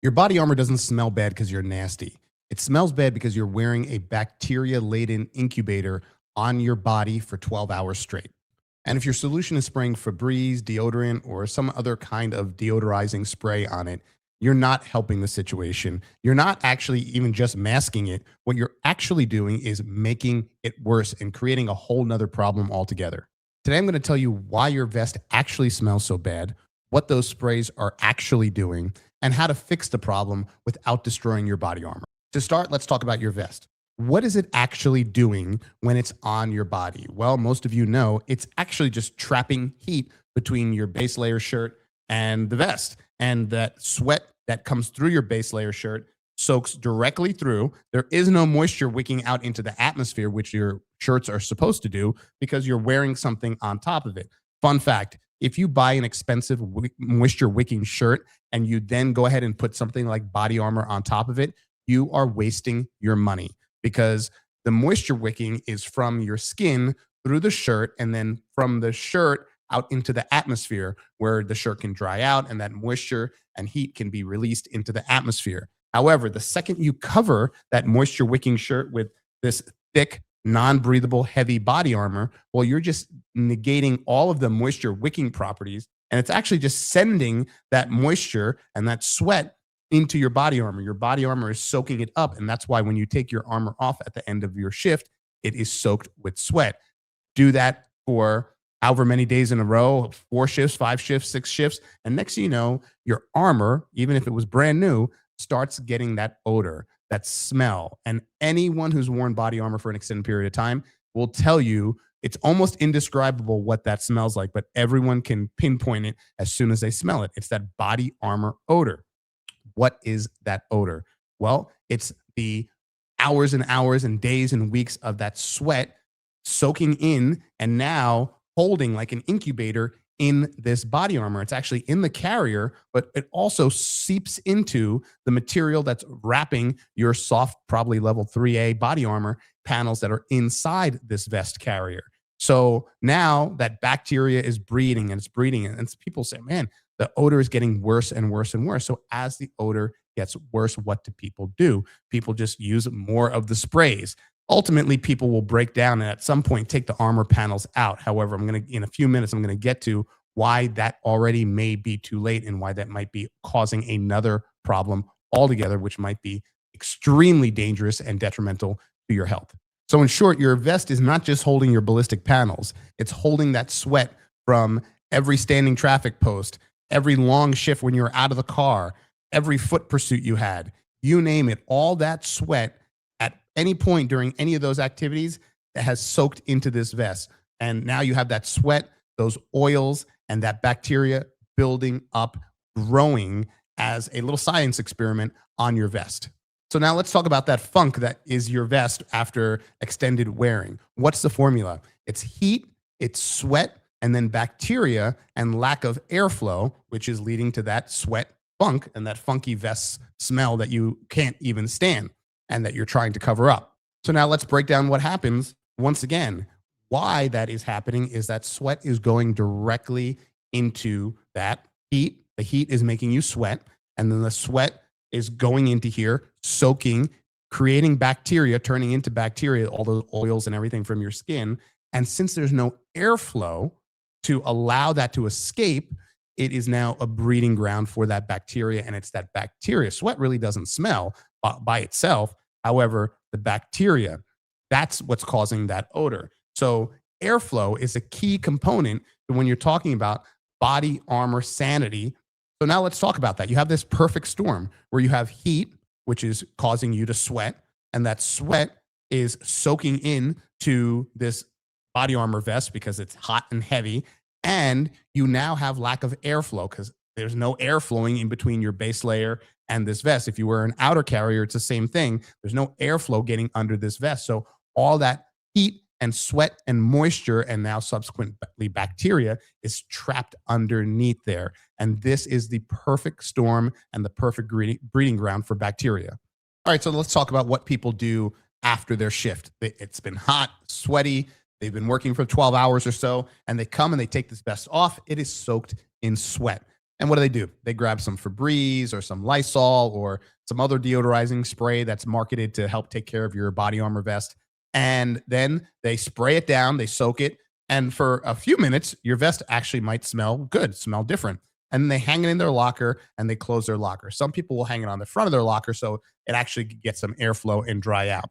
Your body armor doesn't smell bad because you're nasty. It smells bad because you're wearing a bacteria laden incubator on your body for 12 hours straight. And if your solution is spraying Febreze, deodorant, or some other kind of deodorizing spray on it, you're not helping the situation. You're not actually even just masking it. What you're actually doing is making it worse and creating a whole nother problem altogether. Today, I'm going to tell you why your vest actually smells so bad, what those sprays are actually doing, and how to fix the problem without destroying your body armor. To start, let's talk about your vest. What is it actually doing when it's on your body? Well, most of you know it's actually just trapping heat between your base layer shirt and the vest. And that sweat that comes through your base layer shirt soaks directly through. There is no moisture wicking out into the atmosphere, which your shirts are supposed to do because you're wearing something on top of it. Fun fact, if you buy an expensive moisture wicking shirt and you then go ahead and put something like body armor on top of it, you are wasting your money because the moisture wicking is from your skin through the shirt and then from the shirt out into the atmosphere where the shirt can dry out and that moisture and heat can be released into the atmosphere. However, the second you cover that moisture wicking shirt with this thick, non-breathable, heavy body armor, well, you're just negating all of the moisture wicking properties. And it's actually just sending that moisture and that sweat into your body armor. Your body armor is soaking it up. And that's why when you take your armor off at the end of your shift, it is soaked with sweat. Do that for however many days in a row, 4 shifts, 5 shifts, 6 shifts. And next thing you know, your armor, even if it was brand new, starts getting that odor, that smell. And anyone who's worn body armor for an extended period of time will tell you it's almost indescribable what that smells like, but everyone can pinpoint it as soon as they smell it. It's that body armor odor. What is that odor? Well, it's the hours and hours and days and weeks of that sweat soaking in and now holding like an incubator in this body armor. It's actually in the carrier, but it also seeps into the material that's wrapping your soft, probably level 3A body armor panels that are inside this vest carrier. So now that bacteria is breeding and it's breeding, and people say, man, the odor is getting worse and worse and worse. So as the odor gets worse, what do people do? People just use more of the sprays. Ultimately, people will break down and at some point take the armor panels out. However, in a few minutes, I'm going to get to why that already may be too late and why that might be causing another problem altogether, which might be extremely dangerous and detrimental to your health. So in short, your vest is not just holding your ballistic panels. It's holding that sweat from every standing traffic post, every long shift when you were out of the car, every foot pursuit you had, you name it, all that sweat at any point during any of those activities that has soaked into this vest. And now you have that sweat, those oils, and that bacteria building up, growing as a little science experiment on your vest. So now let's talk about that funk that is your vest after extended wearing. What's the formula? It's heat, it's sweat, and then bacteria and lack of airflow, which is leading to that sweat funk and that funky vest smell that you can't even stand and that you're trying to cover up. So now let's break down what happens once again. Why that is happening is that sweat is going directly into that heat. The heat is making you sweat, and then the sweat is going into here, soaking, creating bacteria, turning into bacteria, all those oils and everything from your skin. And since there's no airflow to allow that to escape, it is now a breeding ground for that bacteria. And it's that bacteria. Sweat really doesn't smell by itself. However, the bacteria, that's what's causing that odor. So airflow is a key component when you're talking about body armor sanity. So now let's talk about that. You have this perfect storm where you have heat, which is causing you to sweat, and that sweat is soaking in to this body armor vest because it's hot and heavy. And you now have lack of airflow because there's no air flowing in between your base layer and this vest. If you wear an outer carrier, it's the same thing. There's no airflow getting under this vest. So all that heat and sweat and moisture and now subsequently bacteria is trapped underneath there. And this is the perfect storm and the perfect breeding ground for bacteria. All right, so let's talk about what people do after their shift. It's been hot, sweaty. They've been working for 12 hours or so, and they come and they take this vest off. It is soaked in sweat. And what do? They grab some Febreze or some Lysol or some other deodorizing spray that's marketed to help take care of your body armor vest. And then they spray it down, they soak it. And for a few minutes, your vest actually might smell good, smell different. And then they hang it in their locker and they close their locker. Some people will hang it on the front of their locker so it actually gets some airflow and dry out.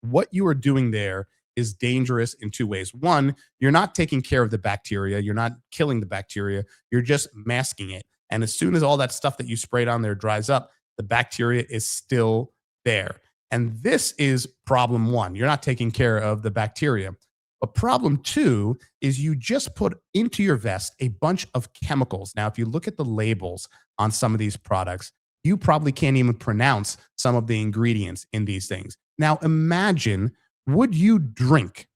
What you are doing there is dangerous in two ways. One, you're not taking care of the bacteria, you're not killing the bacteria, you're just masking it. And as soon as all that stuff that you sprayed on there dries up, the bacteria is still there. And this is problem one. You're not taking care of the bacteria. But problem two is you just put into your vest a bunch of chemicals. Now, if you look at the labels on some of these products, you probably can't even pronounce some of the ingredients in these things. Now, imagine, would you drink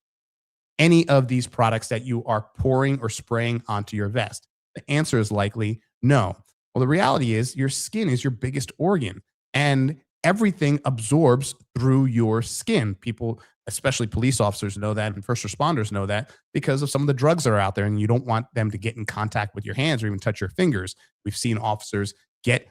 any of these products that you are pouring or spraying onto your vest? The answer is likely no. Well, the reality is your skin is your biggest organ and everything absorbs through your skin. People, especially police officers, know that and first responders know that because of some of the drugs that are out there and you don't want them to get in contact with your hands or even touch your fingers. We've seen officers get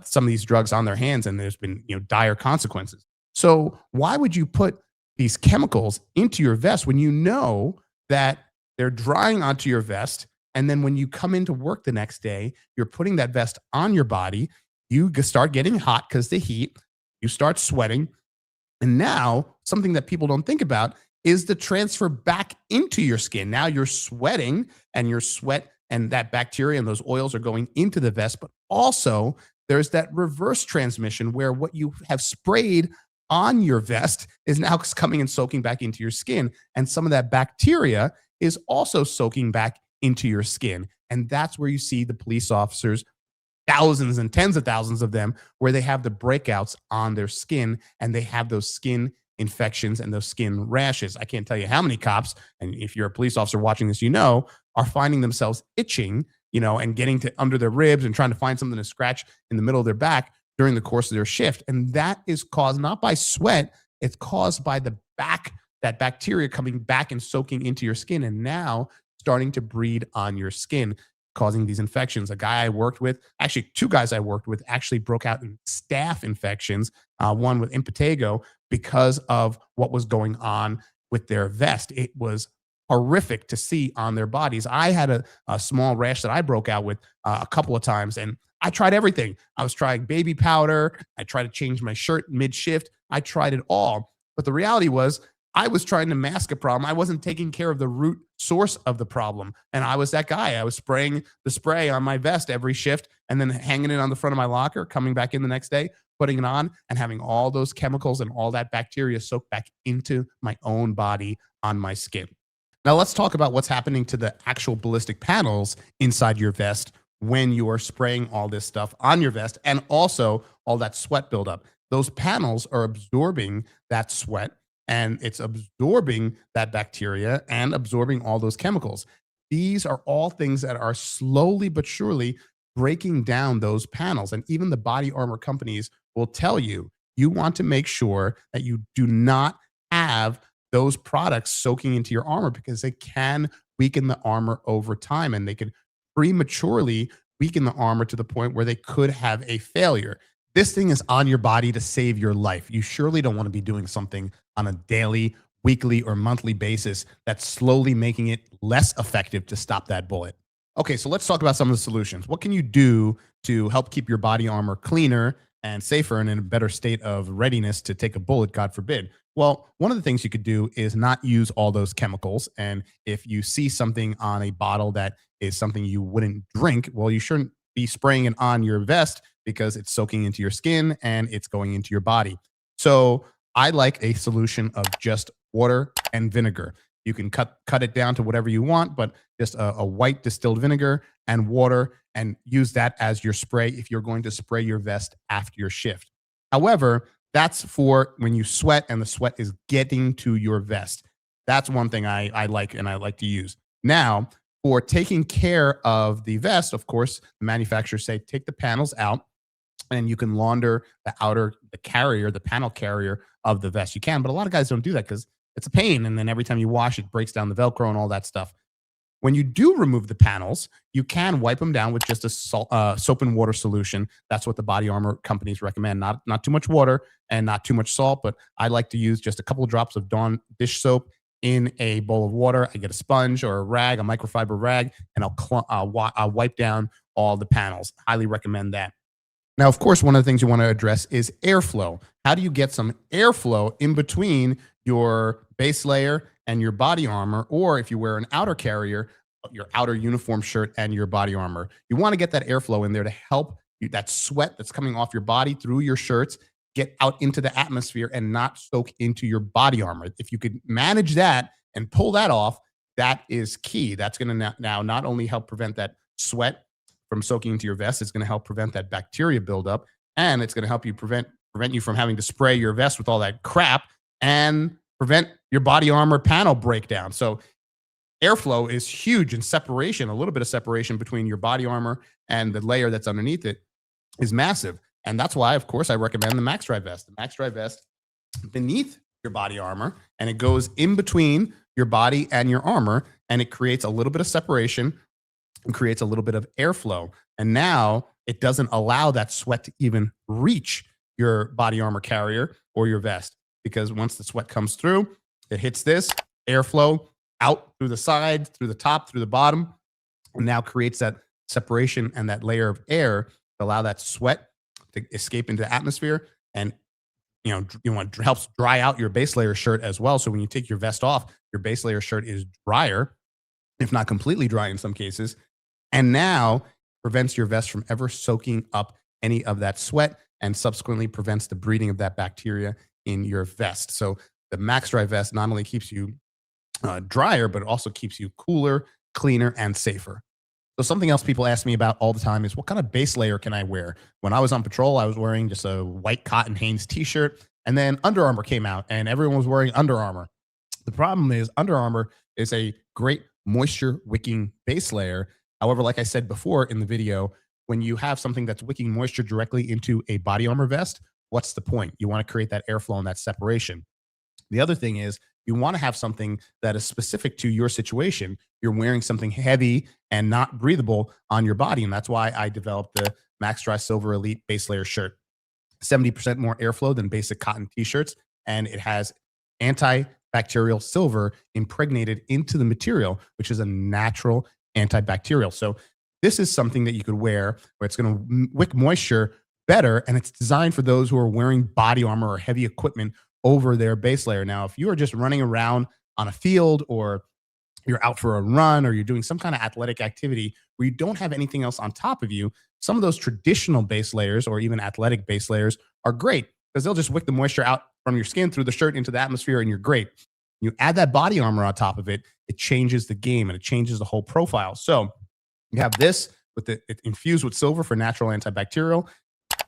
some of these drugs on their hands and there's been dire consequences. So why would you put these chemicals into your vest when you know that they're drying onto your vest? And then when you come into work the next day, you're putting that vest on your body. You start getting hot because the heat, you start sweating. And now something that people don't think about is the transfer back into your skin. Now you're sweating and your sweat and that bacteria and those oils are going into the vest. But also there's that reverse transmission where what you have sprayed on your vest is now coming and soaking back into your skin. And some of that bacteria is also soaking back into your skin. And that's where you see the police officers, thousands and tens of thousands of them, where they have the breakouts on their skin and they have those skin infections and those skin rashes. I can't tell you how many cops, and if you're a police officer watching this, are finding themselves itching, and getting to under their ribs and trying to find something to scratch in the middle of their back during the course of their shift. And that is caused not by sweat, it's caused by that bacteria coming back and soaking into your skin and now starting to breed on your skin, causing these infections. A guy I worked with, actually two guys I worked with, actually broke out in staph infections, one with impetigo, because of what was going on with their vest. It was horrific to see on their bodies. I had a small rash that I broke out with a couple of times, and I tried everything. I was trying baby powder. I tried to change my shirt mid shift. I tried it all. But the reality was, I was trying to mask a problem. I wasn't taking care of the root source of the problem. And I was that guy. I was spraying the spray on my vest every shift and then hanging it on the front of my locker, coming back in the next day, putting it on and having all those chemicals and all that bacteria soak back into my own body on my skin. Now let's talk about what's happening to the actual ballistic panels inside your vest when you are spraying all this stuff on your vest and also all that sweat buildup. Those panels are absorbing that sweat and it's absorbing that bacteria and absorbing all those chemicals. These are all things that are slowly but surely breaking down those panels. And even the body armor companies will tell you, you want to make sure that you do not have those products soaking into your armor because they can weaken the armor over time and they can prematurely weaken the armor to the point where they could have a failure. This thing is on your body to save your life. You surely don't want to be doing something on a daily, weekly, or monthly basis that's slowly making it less effective to stop that bullet. Okay, so let's talk about some of the solutions. What can you do to help keep your body armor cleaner and safer and in a better state of readiness to take a bullet, God forbid? Well, one of the things you could do is not use all those chemicals. And if you see something on a bottle that is something you wouldn't drink, well, you shouldn't be spraying it on your vest because it's soaking into your skin and it's going into your body. So I like a solution of just water and vinegar. You can cut it down to whatever you want, but just a white distilled vinegar and water and use that as your spray if you're going to spray your vest after your shift. However, that's for when you sweat and the sweat is getting to your vest. That's one thing I like and I like to use. Now, for taking care of the vest, of course, the manufacturers say take the panels out and you can launder the panel carrier of the vest. You can, but a lot of guys don't do that because it's a pain. And then every time you wash, it breaks down the Velcro and all that stuff. When you do remove the panels, you can wipe them down with just a soap and water solution. That's what the body armor companies recommend. Not too much water and not too much salt, but I like to use just a couple of drops of Dawn dish soap in a bowl of water. I get a sponge or a rag, a microfiber rag, and I'll wipe down all the panels. Highly recommend that. Now, of course, one of the things you want to address is airflow. How do you get some airflow in between your base layer and your body armor, or if you wear an outer carrier, your outer uniform shirt and your body armor? You want to get that airflow in there to help you, that sweat that's coming off your body through your shirts, get out into the atmosphere and not soak into your body armor. If you could manage that and pull that off, that is key. That's going to now not only help prevent that sweat from soaking into your vest, it's going to help prevent that bacteria buildup, and it's going to help you prevent you from having to spray your vest with all that crap and prevent your body armor panel breakdown. So airflow is huge, and separation, a little bit of separation between your body armor and the layer that's underneath it is massive. And that's why, of course, I recommend the Max Dry vest. The Max Dry vest beneath your body armor, and it goes in between your body and your armor, and it creates a little bit of separation and creates a little bit of airflow. And now it doesn't allow that sweat to even reach your body armor carrier or your vest, because once the sweat comes through, it hits this airflow out through the sides, through the top, through the bottom, and now creates that separation and that layer of air to allow that sweat to escape into the atmosphere. And helps dry out your base layer shirt as well. So when you take your vest off, your base layer shirt is drier, if not completely dry in some cases, and now prevents your vest from ever soaking up any of that sweat, and subsequently prevents the breeding of that bacteria in your vest. So the Max Dry vest not only keeps you drier, but it also keeps you cooler, cleaner, and safer. So something else people ask me about all the time is, what kind of base layer can I wear? When I was on patrol, I was wearing just a white cotton Hanes t-shirt, and then Under Armour came out and everyone was wearing Under Armour. The problem is Under Armour is a great moisture wicking base layer. However, like I said before in the video, when you have something that's wicking moisture directly into a body armor vest, what's the point? You want to create that airflow and that separation. The other thing is, you want to have something that is specific to your situation. You're wearing something heavy and not breathable on your body. And that's why I developed the Max Dry Silver Elite base layer shirt. 70% more airflow than basic cotton t-shirts. And it has antibacterial silver impregnated into the material, which is a natural antibacterial. So this is something that you could wear where it's going to wick moisture better. And it's designed for those who are wearing body armor or heavy equipment over their base layer. Now, if you are just running around on a field, or you're out for a run, or you're doing some kind of athletic activity where you don't have anything else on top of you, some of those traditional base layers or even athletic base layers are great, because they'll just wick the moisture out from your skin through the shirt into the atmosphere, and you're great. You add that body armor on top of it, it changes the game and it changes the whole profile. So you have this with it infused with silver for natural antibacterial,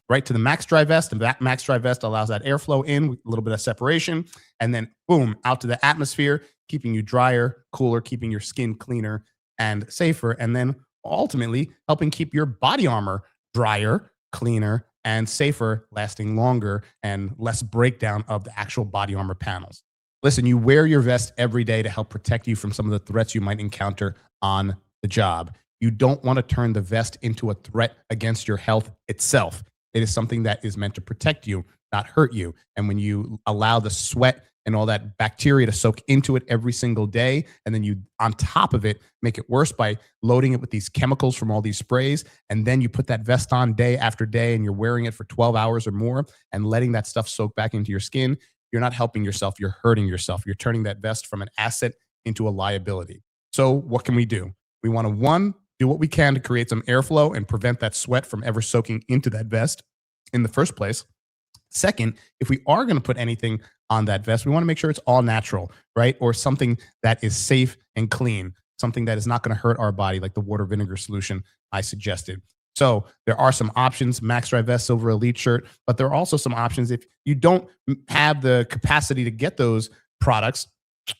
right to the Max Dry vest, and that Max Dry vest allows that airflow in with a little bit of separation, and then boom, out to the atmosphere, keeping you drier, cooler, keeping your skin cleaner and safer, and then ultimately helping keep your body armor drier, cleaner, and safer, lasting longer and less breakdown of the actual body armor panels. Listen, you wear your vest every day to help protect you from some of the threats you might encounter on the job. You don't want to turn the vest into a threat against your health itself. It is something that is meant to protect you, not hurt you. And when you allow the sweat and all that bacteria to soak into it every single day, and then you, on top of it, make it worse by loading it with these chemicals from all these sprays, and then you put that vest on day after day and you're wearing it for 12 hours or more and letting that stuff soak back into your skin, you're not helping yourself, you're hurting yourself. You're turning that vest from an asset into a liability. So what can we do? We want to, one, do what we can to create some airflow and prevent that sweat from ever soaking into that vest in the first place. Second, if we are going to put anything on that vest, we want to make sure it's all natural, right? Or something that is safe and clean, something that is not going to hurt our body, like the water vinegar solution I suggested. So there are some options, Max Dry Vest Silver Elite shirt, but there are also some options if you don't have the capacity to get those products.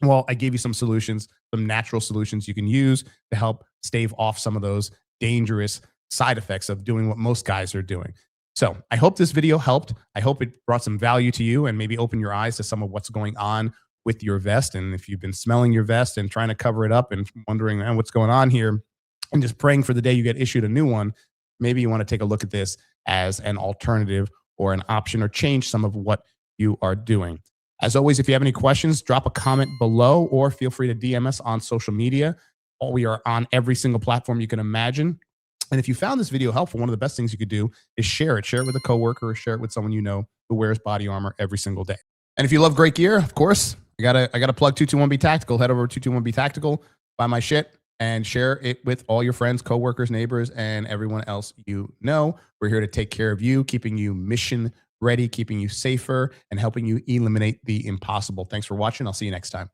Well, I gave you some solutions, some natural solutions you can use to help stave off some of those dangerous side effects of doing what most guys are doing. So I hope this video helped. I hope it brought some value to you and maybe open your eyes to some of what's going on with your vest. And if you've been smelling your vest and trying to cover it up and wondering, man, what's going on here, and just praying for the day you get issued a new one, maybe you want to take a look at this as an alternative or an option, or change some of what you are doing. As always, if you have any questions, drop a comment below or feel free to DM us on social media. We are on every single platform you can imagine. And if you found this video helpful, one of the best things you could do is share it. Share it with a coworker, or share it with someone you know who wears body armor every single day. And if you love great gear, of course, I gotta plug 221B Tactical. Head over to 221B Tactical, buy my shit, and share it with all your friends, coworkers, neighbors, and everyone else you know. We're here to take care of you, keeping you mission ready, keeping you safer, and helping you eliminate the impossible. Thanks for watching. I'll see you next time.